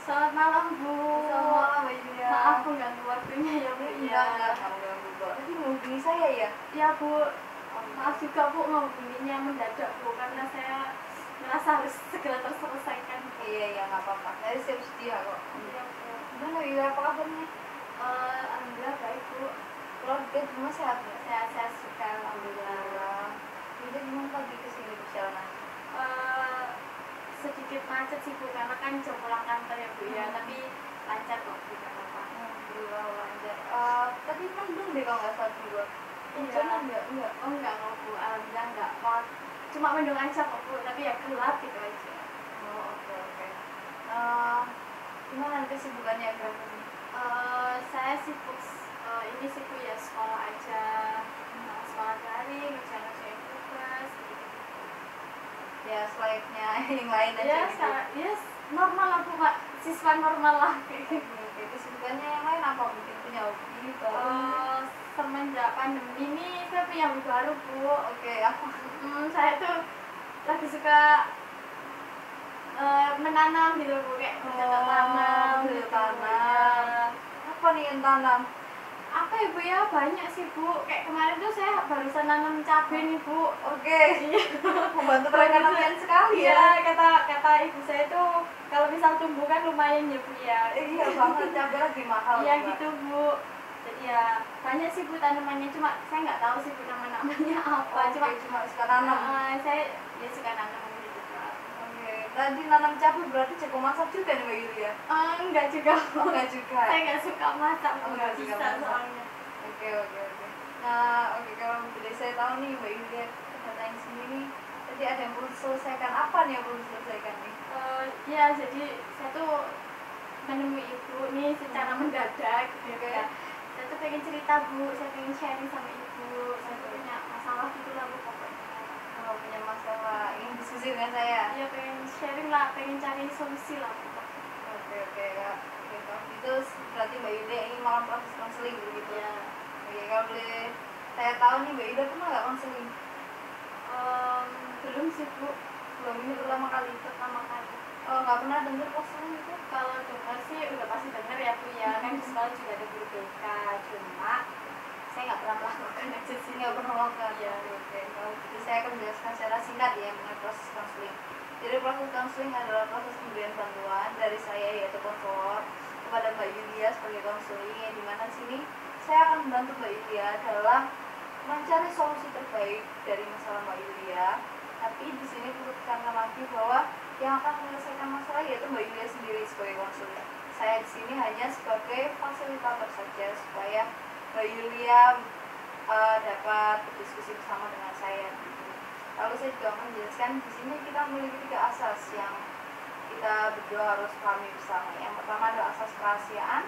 Selamat malam Bu. Selamat malam Mbak Yulia. Maaf mengganggu waktunya ya Bu. Enggak ganggu kok. Tadi menghubungi saya ya? Ya Bu. Maaf juga Bu menghubunginya mendadak Bu karena saya merasa harus segera terselesaikan. Iya nggak apa-apa. Saya siap sedia kok. Iya Bu. Gimana Yulia, apa kabarnya? Alhamdulillah baik Bu. Keluarga semua sehat ya? Sehat-sehat juga alhamdulillah. Yulia gimana pagi kesini perjalanan? Sedikit macet sih Bu karena kan jam pulang kantor ya Bu ya, tapi lancar kok tidak apa-apa. Alhamdulillah lancar. Tadi mendung deh kalau nggak salah juga. Iya. Enggak. Oh enggak kok Bu, alhamdulillah enggak kok. Cuma mendung aja kok Bu, tapi ya gelap gitu aja. Oh oke. Gimana kesibukannya kamu ini? Saya sibuk ini sih Bu ya sekolah aja, sekolah daring, ngerjain tugas gitu. Ya selayaknya yang lain aja gitu. Ya normal lah Bu, Pak. Siswa normal lah kayak gitu. Oke, kesibukannya yang lain apa? Mungkin punya hobi baru? Semenjak pandemi ini saya punya hobi baru Bu. Oke, apa? Saya tuh lagi suka menanam gitu Bu, kayak bercocok tanam gitu. Tanam. Apa nih yang tanam? Apa ya Bu ya, banyak sih Bu. Kayak kemarin tuh saya barusan nanam cabai nih Bu. Oke. Membantu perekonomian sekali ya. ya. Kata ibu saya tuh kalau misal tumbuh kan lumayan ya Bu ya. Iya banget, cabai lagi mahal. Iya gitu Bu. Jadi ya banyak sih Bu tanamannya, cuma saya nggak tahu sih Bu nama-namanya apa. Cuma suka nanam. Saya ya suka nanam gitu Pak. Oke. Tadi nanam cabai berarti cukup masak juga nih Mbak Yulia? Enggak juga. Enggak juga. Saya nggak suka masak, Nggak bisa suka masak. soalnya. Oke. Nah, kalau boleh saya tahu nih Mbak Yulia kedatangan sini nih, tadi ada yang perlu diselesaikan. Apa nih yang perlu diselesaikan nih? Ya jadi saya tuh menemui ibu nih secara mendadak gitu ya. Saya tuh pengen cerita Bu, saya pengen sharing sama ibu. Saya tuh punya masalah gitu lah Bu pokoknya. Kalau punya masalah, ingin diskusi dengan saya? Iya pengen sharing lah, pengen cari solusi lah Bu. Oke Kak. Kalau gitu berarti Mbak Yulia ingin melakukan proses konseling begitu? Iya. Oke, kalau boleh saya tahu nih Mbak Yulia pernah nggak konseling? Belum sih Bu. Belum, ini pertama kali. Nggak pernah dengar konseling itu? Kalau dengar sih udah pasti dengar ya Bu ya, kan di sekolah juga ada guru BK, cuma saya nggak pernah melakukan aja sih. Nggak pernah melakukan? Iya. Oke, kalau gitu saya akan menjelaskan secara singkat ya mengenai proses konseling. Jadi proses konseling adalah proses pemberian bantuan dari saya yaitu konselor kepada Mbak Yulia sebagai konseling, yang dimana sini saya akan membantu Mbak Yulia dalam mencari solusi terbaik dari masalah Mbak Yulia. Tapi di sini perlu ditekankan lagi bahwa yang akan menyelesaikan masalah yaitu Mbak Yulia sendiri sebagai konselor. Saya di sini hanya sebagai fasilitator saja supaya Mbak Yulia dapat berdiskusi bersama dengan saya. Lalu saya juga menjelaskan di sini kita memiliki 3 asas yang kita berdua harus pahami bersama. Yang pertama adalah asas kerahasiaan,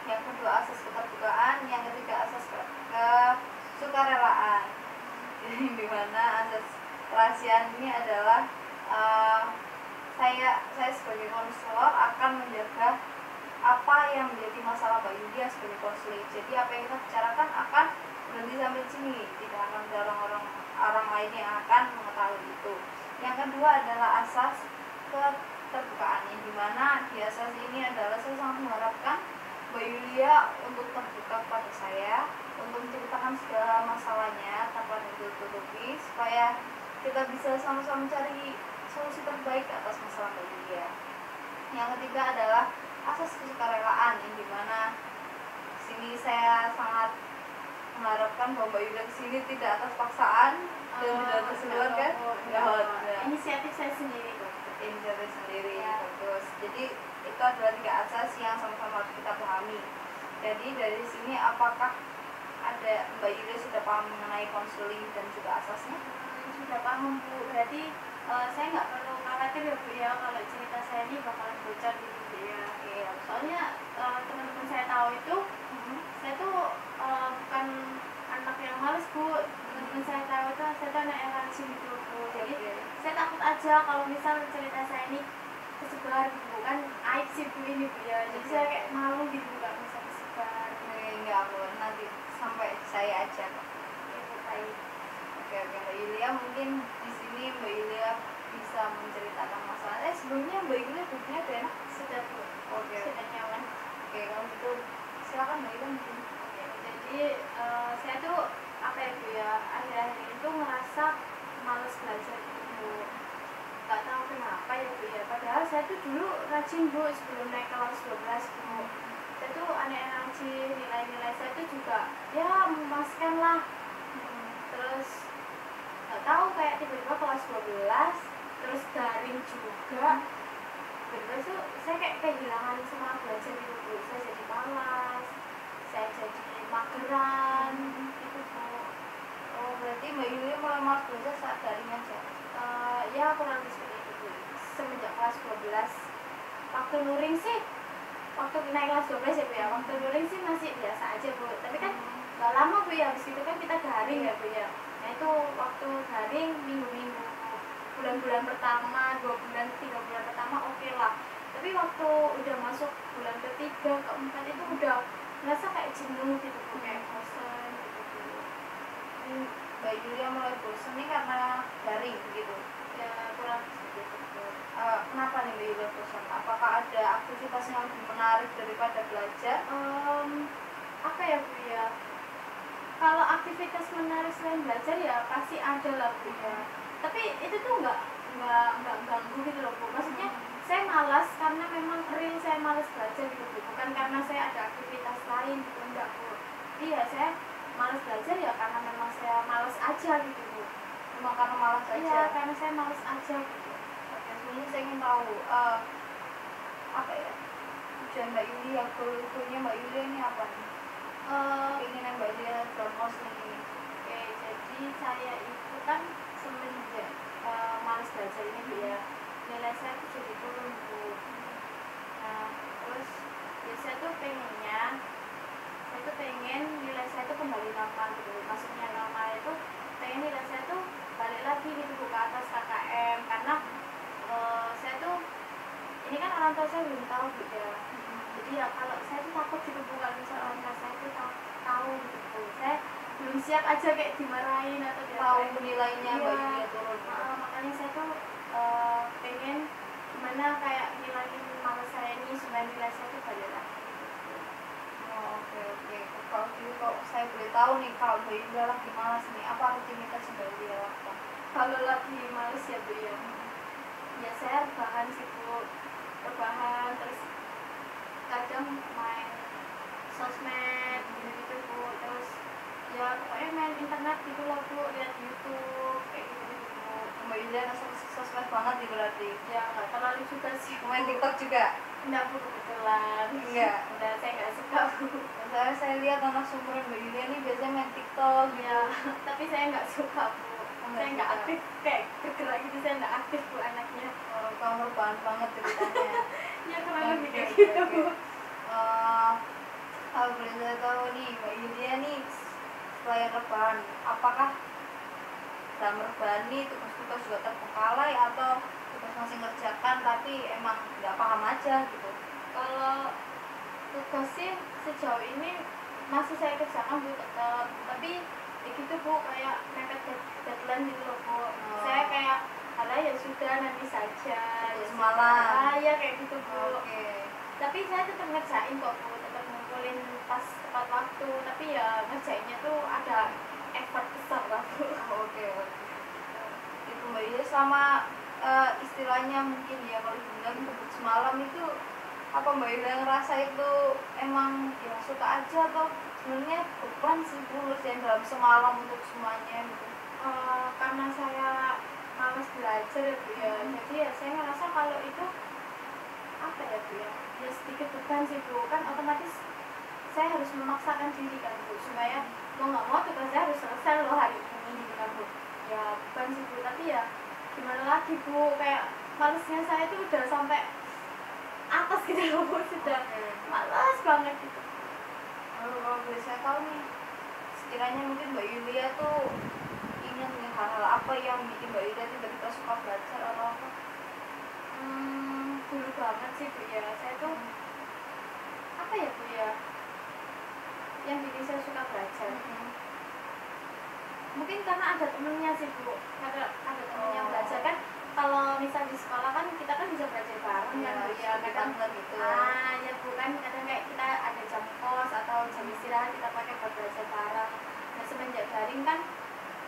yang kedua asas keterbukaan, yang ketiga asas kesukarelaan. Jadi dimana asas kerahasiaan ini adalah saya sebagai konselor akan menjaga apa yang menjadi masalah Mbak Yulia sebagai konseling. Jadi apa yang kita bicarakan akan berhenti sampai di sini, tidak akan ada orang lain yang akan mengetahui itu. Yang kedua adalah asas keterbukaan, yang dimana di asas ini adalah saya sangat mengharapkan Mbak Yulia untuk terbuka kepada saya, untuk menceritakan segala masalahnya tanpa ditutupi, supaya kita bisa sama-sama mencari solusi terbaik atas masalah Mbak Yulia. Yang ketiga adalah asas kesukarelaan, yang dimana di sini saya sangat mengharapkan bahwa Mbak Yulia kesini tidak atas paksaan dan tidak atas keluarga. Inisiatif saya sendiri. Inisiatif sendiri, ya. Bagus. Jadi itu adalah 3 asas yang sama-sama harus kita pahami. Jadi dari sini apakah ada Mbak Yulia sudah paham mengenai konseling dan juga asasnya? Sudah paham Bu, berarti saya nggak perlu khawatir ya Bu ya kalau cerita saya ini bakalan bocor gitu Bu ya. Iya. Soalnya teman-teman saya tahu itu saya tuh bukan anak yang males Bu. Teman-teman saya tahu itu saya tuh anak yang rajin gitu Bu. Jadi saya takut aja kalau misal cerita saya ini kesebar gitu, kan aib sih Bu ini Bu ya. Jadi saya kayak malu gitu nggak bisa kesebar. Enggak Bu, nanti sampai saya aja kok. Baik. Oke Mbak Yulia, mungkin di sini Mbak Yulia bisa menceritakan masalahnya. Sebelumnya Mbak Yulia hidupnya ada Sudah Bu. dulu rajin bu sebelum naik kelas 12 bu. Saya tuh anak rajin, nilai-nilai saya tuh juga ya memuaskan lah. Terus nggak tahu kayak tiba-tiba kelas 12 terus daring juga. Tiba-tiba tuh saya kayak kehilangan semangat belajar gitu bu. Saya jadi malas, saya jadi mageran gitu bu. Oh berarti Mbak Yulia mulai malas belajar saat daring aja? Ya kurang lebih seperti itu bu. Semenjak kelas 12 waktu luring sih, waktu naik kelas 12 ya bu ya, waktu luring sih masih biasa aja bu, tapi kan gak lama bu ya, habis itu kan kita daring ya bu ya. Nah itu waktu daring minggu-minggu, bulan-bulan pertama, 2 bulan, 3 bulan pertama oke lah, tapi waktu udah masuk bulan ketiga, keempat itu udah ngerasa kayak jenuh gitu bu, kayak bosan gitu bu. Mbak Yulia mulai bosan nih karena daring gitu? Ya kurang seperti itu bu. Kenapa nih Mbak Yulia bosan? Apakah ada aktivitas yang lebih menarik daripada belajar? Apa ya bu ya, kalau aktivitas menarik selain belajar ya pasti ada lah bu ya, tapi itu tuh nggak ganggu gitu loh bu. Maksudnya saya malas karena memang real saya malas belajar gitu bu, bukan karena saya ada aktivitas lain gitu, enggak bu. Iya saya malas belajar ya karena memang saya malas aja gitu bu. Cuma karena malas aja? Iya karena saya malas aja gitu. Oke, sebenarnya saya ingin tahu apa ya tujuan Mbak Yulia, goalnya Mbak Yulia ini apa nih? Keinginan Mbak Yulia dalam counseling ini? Oke, jadi saya itu kan semenjak malas belajar ini bu ya, nilai saya tuh jadi turun bu. Nah terus ya saya tuh pengen nilai saya tuh kembali normal gitu. Maksudnya normal itu pengen nilai saya tuh balik lagi gitu bu, ke atas KKM, karena saya tuh ini kan orang tua saya belum tahu bu ya. Jadi ya kalau saya tuh takut gitu bu, kalau misalnya orang tua saya tuh tahu gitu bu, saya belum siap aja kayak dimarahin atau Tahu nilainya Mbak iya. Yulia turun? Makanya saya tuh pengen gimana kayak ngilangin malas saya ini supaya nilai saya tuh balik lagi gitu. Oh, oke. Kalau gitu kalau saya boleh tahu nih, kalau Mbak Yulia lagi malas nih, apa rutinitas yang Mbak Yulia lakukan? Kalau lagi males ya bu ya, ya saya rebahan sih bu, rebahan, terus kadang main sosmed gitu bu, terus ya pokoknya main internet gitu loh bu, lihat YouTube kayak gitu bu. Mbak Yulia anak sosmed banget nih berarti? Ya nggak terlalu juga sih bu. Main TikTok juga? Enggak bu, kebetulan Enggak? udah saya nggak suka bu. Saya lihat anak sumuran Mbak Yulia nih biasanya main TikTok gitu. Ya tapi saya nggak suka bu, saya nggak aktif kayak bergerak gitu, saya nggak aktif bu anaknya. Oh, kamu rebahan banget ceritanya. Ya kurang lebih kayak Oke. gitu bu. Kalau boleh saya tahu nih Mbak Yulia nih, selain rebahan, apakah dalam rebahan nih tugas-tugas juga terbengkalai atau tugas masih ngerjakan tapi emang nggak paham aja gitu? Kalau tugas sih sejauh ini masih saya kerjakan bu tetap, tapi ya gitu bu, kayak mepet deadline gitu loh bu. Saya kayak alah ya sudah nanti saja ya Semalam. ya kayak gitu bu. Oke. Tapi saya tetap ngerjain kok bu, tetap ngumpulin pas tepat waktu, tapi ya ngerjainnya tuh ada effort besar lah bu. Oke. Itu Mbak Yulia selama istilahnya mungkin ya kalau dibilang kebut semalam itu, apa Mbak Yulia ngerasa itu emang ya suka aja atau sebenarnya beban sih Bu ngerjain dalam semalam untuk semuanya gitu? Karena saya malas belajar ya bu ya, jadi ya saya ngerasa kalau itu apa ya bu ya, ya sedikit beban sih bu, kan otomatis saya harus memaksakan diri kan bu, supaya mau nggak mau tugas saya harus selesai loh hari ini gitu kan bu. Ya beban sih bu, tapi ya gimana lagi bu, kayak malesnya saya tuh udah sampai atas gitu loh bu, sudah malas banget gitu. Kalau boleh saya tahu nih, sekiranya mungkin Mbak Yulia tuh ingat nih hal-hal apa yang bikin Mbak Yulia tiba-tiba suka belajar atau apa? Dulu banget sih bu ya, saya tuh apa ya bu ya, yang bikin saya suka belajar mungkin karena ada temennya sih bu, ada temennya belajar kan. Kalau misal di sekolah kan kita kan bisa belajar bareng kan bu ya, kadang gitu. ya bu kan, kadang kayak kita ada jam kos atau jam istirahat kita pakai buat belajar bareng. Nah semenjak daring kan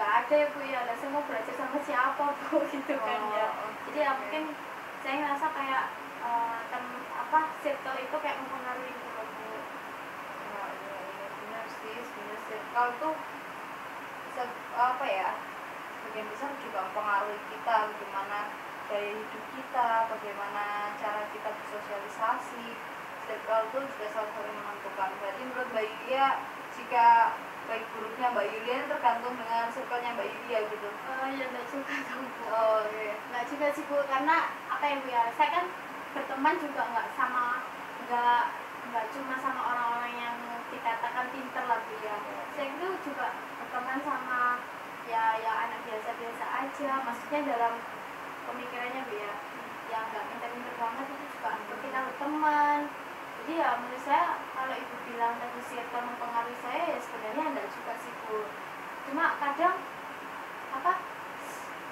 gak ada ya bu ya, lah saya mau belajar sama siapa bu gitu kan ya. Jadi ya mungkin saya ngerasa kayak circle tuh apa ya, sebagian besar juga mempengaruhi kita, bagaimana gaya hidup kita, bagaimana cara kita bersosialisasi. Circle itu juga salah satu yang menentukan. Berarti menurut Mbak Yulia, jika baik buruknya Mbak Yulia tergantung dengan circle-nya Mbak Yulia gitu. Ya enggak juga dong Bu. Oh iya. Enggak juga sih Bu, karena apa ya Bu ya, saya kan berteman juga nggak cuma sama orang-orang yang dikatakan pinter lah Bu ya. Saya itu juga berteman sama ya anak biasa-biasa aja, maksudnya dalam pemikirannya Bu ya, yang nggak pinter-pinter banget itu juga kita berteman. Jadi ya menurut saya kalau ibu bilang tadi circle mempengaruhi saya, ya sebenarnya enggak juga sih Bu, cuma kadang apa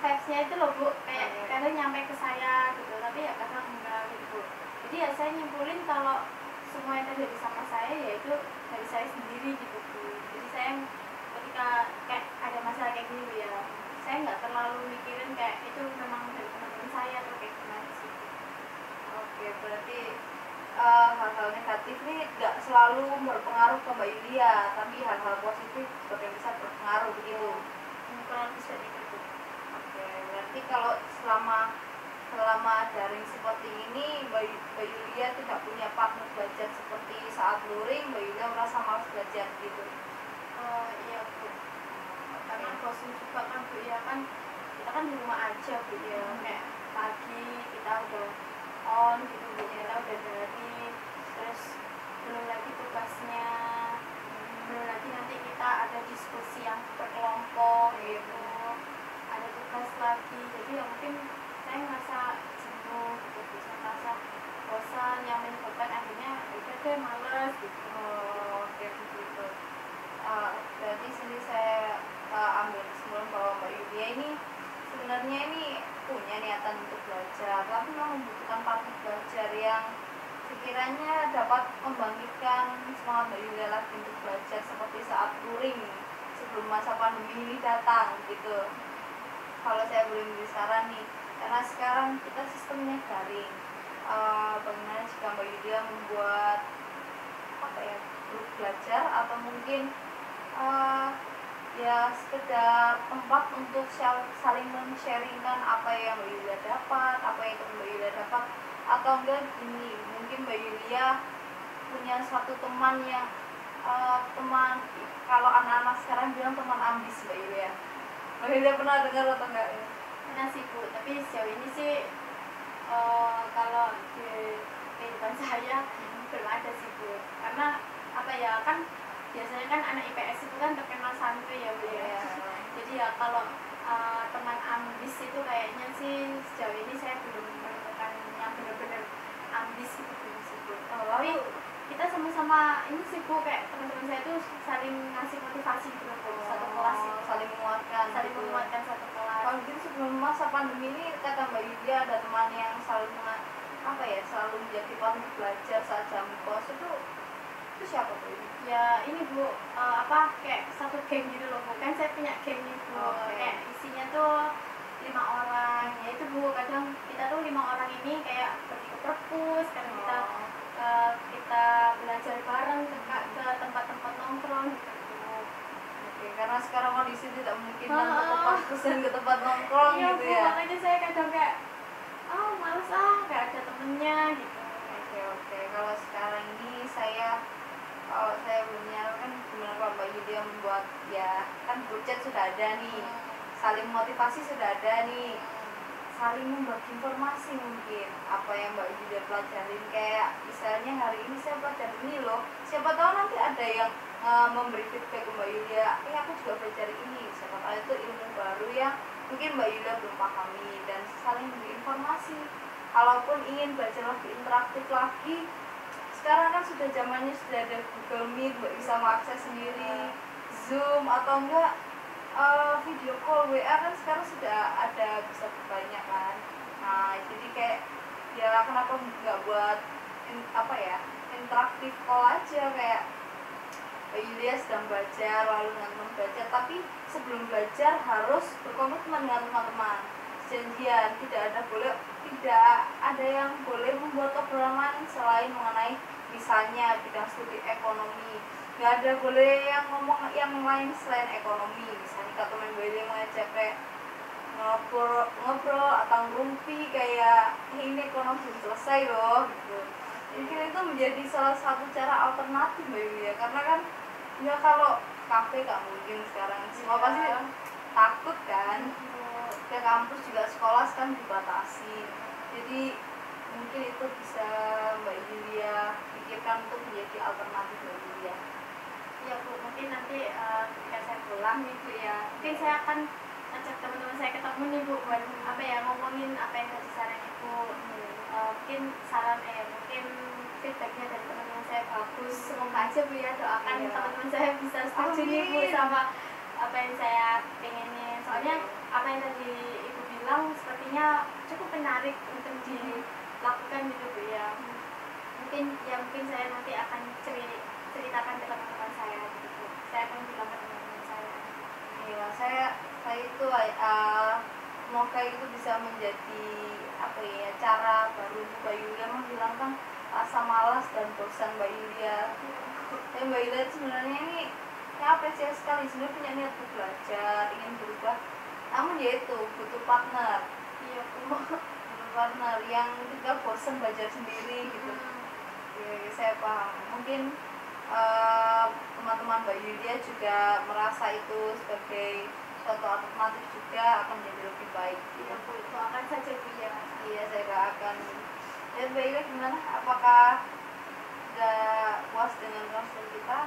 vibes-nya itu loh Bu, kayak kadang nyampe ke saya gitu, tapi ya kadang enggak gitu. Jadi ya saya nyimpulin kalau semua yang terjadi sama saya yaitu dari saya sendiri gitu Bu. Jadi saya ketika kayak ada masalah kayak gini ya, saya nggak terlalu mikirin kayak itu memang dari teman-teman saya atau kayak gimana sih. Oke, berarti hal-hal negatif nih nggak selalu berpengaruh ke Mbak Yulia, tapi hal-hal positif sebagian besar berpengaruh begitu. Kurang bisa gitu. Oke, berarti kalau selama daring seperti ini Mbak Yulia tidak punya partner belajar seperti saat luring, Mbak Yulia merasa malas belajar gitu. Iya Bu, karena bosan juga kan Bu ya, kan kita kan di rumah aja Bu ya, kayak pagi kita udah on gitu Bu, kita udah dari, terus belum lagi tugasnya, belum lagi nanti kita ada diskusi yang berkelompok gitu, ada tugas lagi, jadi ya mungkin saya ngerasa jenuh gitu, bisa ngerasa bosan yang menyebabkan akhirnya udah deh males gitu. Oke, begitu. Berarti sini saya ambil kesimpulan bahwa Mbak Yulia ini sebenarnya ini punya niatan untuk belajar, tapi memang membutuhkan partner belajar yang sekiranya dapat membangkitkan semangat Mbak Yulia lagi untuk belajar seperti saat luring sebelum masa pandemi ini datang gitu. Kalau saya boleh memberi saran nih, karena sekarang kita sistemnya daring, bagaimana jika Mbak Yulia membuat apa ya, grup belajar atau mungkin ya sekedar tempat untuk saling men-sharingkan apa yang Mbak Yulia dapat, apa yang Mbak Yulia dapat, atau enggak gini, mungkin Mbak Yulia punya suatu teman yang teman, kalau anak-anak sekarang bilang teman ambis Mbak Yulia. Mbak Yulia pernah dengar atau enggak ya? Pernah sih Bu, tapi sejauh ini sih kalau di kehidupan saya belum ada sih Bu, karena apa ya, kan biasanya kan anak IPS itu kan terkenal santuy ya Bu ya. Jadi ya kalau teman ambis itu kayaknya sih sejauh ini saya belum menemukan yang benar-benar ambis gitu sih Bu. Tapi kita sama-sama ini sih Bu, kayak teman-teman saya itu saling ngasih motivasi gitu Bu, satu kelas itu saling menguatkan satu kelas. Kalau gitu sebelum masa pandemi ini kata Mbak Yulia ada teman yang selalu selalu menjadi partner belajar saat jam kos itu siapa tuh ini? Ya ini Bu, kayak satu geng gitu loh Bu, kan saya punya geng nih Bu, kayak isinya tuh 5 orang, ya itu Bu, kadang kita tuh 5 orang ini kayak pergi ke perpus, kadang kita belajar bareng ke tempat-tempat nongkrong gitu Bu. Oke, karena sekarang kondisi tidak mungkin ke perpus dan ke tempat nongkrong iya, gitu Bu, ya. makanya saya kadang kayak males gak ada temennya gitu. Oke, kalau sekarang ini kalau saya belum menyarankan gimana kalau Mbak Yulia membuat, ya kan grup chat sudah ada nih, saling motivasi sudah ada nih, saling membagi informasi mungkin apa yang Mbak Yulia pelajarin, kayak misalnya hari ini saya belajar ini loh, siapa tahu nanti ada yang memberi feedback ke Mbak Yulia, aku juga belajar ini, siapa tahu itu ilmu baru yang mungkin Mbak Yulia belum pahami, dan saling memberi informasi. Kalaupun ingin belajar lebih interaktif lagi, sekarang kan sudah zamannya sudah ada Google Meet, Mbak bisa mengakses sendiri, Zoom atau enggak video call WA kan sekarang sudah ada, bisa banyak kan. Nah jadi kayak ya kenapa nggak buat interaktif call aja, kayak Mbak Yulia sedang belajar lalu dengan teman belajar, tapi sebelum belajar harus berkomitmen dengan teman-teman, janjian, tidak ada yang boleh membuat obrolan lain selain mengenai misalnya bidang studi ekonomi, nggak ada boleh yang ngomong yang lain selain ekonomi. Misalnya kata teman boleh ngajak kayak ngobrol atau ngumpi kayak ini ekonomi belum selesai loh gitu. Mungkin itu menjadi salah satu cara alternatif Mbak Yulia, karena kan ya kalau kafe gak mungkin sekarang, semua pasti takut kan. Ke kampus juga sekolah kan dibatasi, jadi mungkin itu bisa Mbak Yulia pikirkan untuk menjadi alternatif Mbak Yulia. Ya Bu, mungkin nanti ketika saya pulang nih Bu ya, mungkin saya akan ajak teman-teman saya ketemu nih Bu, buat apa ya, ngomongin apa yang tadi saran Ibu. Mungkin saran mungkin feedbacknya dari teman-teman saya bagus, semoga aja Bu ya, doakan teman-teman saya bisa setuju nih Bu sama apa yang saya pengenin. Soalnya apa yang tadi Ibu bilang sepertinya cukup menarik untuk dilakukan gitu Bu ya. Mungkin saya nanti akan ceritakan ke teman-teman saya gitu. Saya akan bilang ke teman-teman saya. Iya, saya itu semoga itu bisa menjadi apa ya, cara baru Mbak Yulia menghilangkan rasa malas dan bosan Mbak Yulia. Mbak Yulia sebenarnya ini saya apresiasi sekali, sebenarnya punya niat untuk belajar, ingin berubah, namun ya itu butuh partner. Iya Bu. Butuh partner yang tidak bosan belajar sendiri gitu. Ya, saya paham. Mungkin teman-teman Mbak Yulia juga merasa itu sebagai suatu alternatif juga akan menjadi lebih baik. Iya Bu, itu akan saja Bu ya. Iya, saya akan. Dan Mbak Yulia gimana? Apakah sudah puas dengan konsul kita?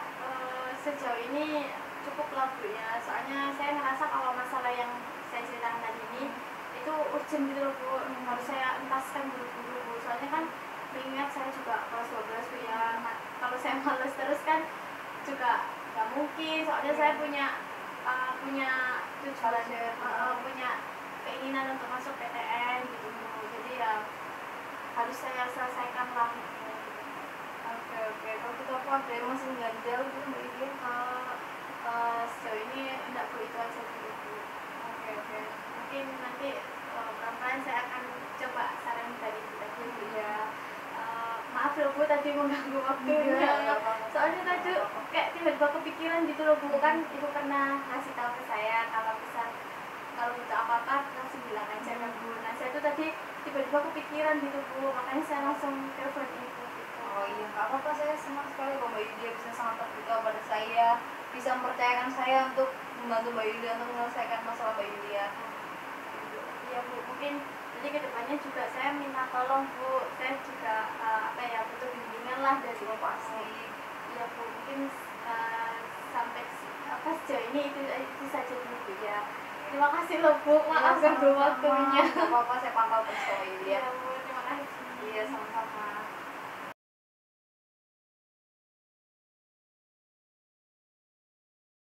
Sejauh ini cukup lah Bu ya. Soalnya saya ngerasa kalau masalah yang saya ceritakan tadi ini itu urgent gitu loh Bu, harus saya entaskan dulu Bu. Soalnya kan mengingat saya juga kelas 12 Bu ya. Kalau saya males terus kan juga nggak mungkin, soalnya saya punya tujuan, punya keinginan untuk masuk PTN gitu Bu. Jadi ya harus saya selesaikan lah. Oke. Kalau kita apa ada yang masih ganjal gitu Mbak Yulia? Sejauh ini enggak Bu, itu aja dulu Bu. Oke. Mungkin nanti pelan-pelan saya akan coba saran dari Bu tadi Bu ya. Maaf loh Bu tadi mengganggu waktunya. Soalnya tadi kayak tiba-tiba kepikiran gitu loh Bu, kan Ibu pernah ngasih tahu ke saya kalau butuh apa-apa langsung bilang aja kan Bu. Nah saya tuh tadi tiba-tiba kepikiran gitu Bu, makanya saya langsung telepon Ibu gitu. Oh iya, nggak apa-apa, saya senang sekali kalau Mbak Yulia bisa sangat terbuka pada saya, bisa mempercayakan saya untuk membantu Mbak Yulia untuk menyelesaikan masalah Mbak Yulia. Iya Bu, mungkin jadi kedepannya juga saya minta tolong Bu, saya juga butuh bimbingan lah dari Pasti. Iya Bu, mungkin sampai sejauh ini itu saja dulu Bu ya. Terima kasih loh Bu, maaf ganggu waktunya. Nggak apa-apa, saya pantau terus Mbak Yulia. Iya Bu, terima kasih. Iya, sama-sama.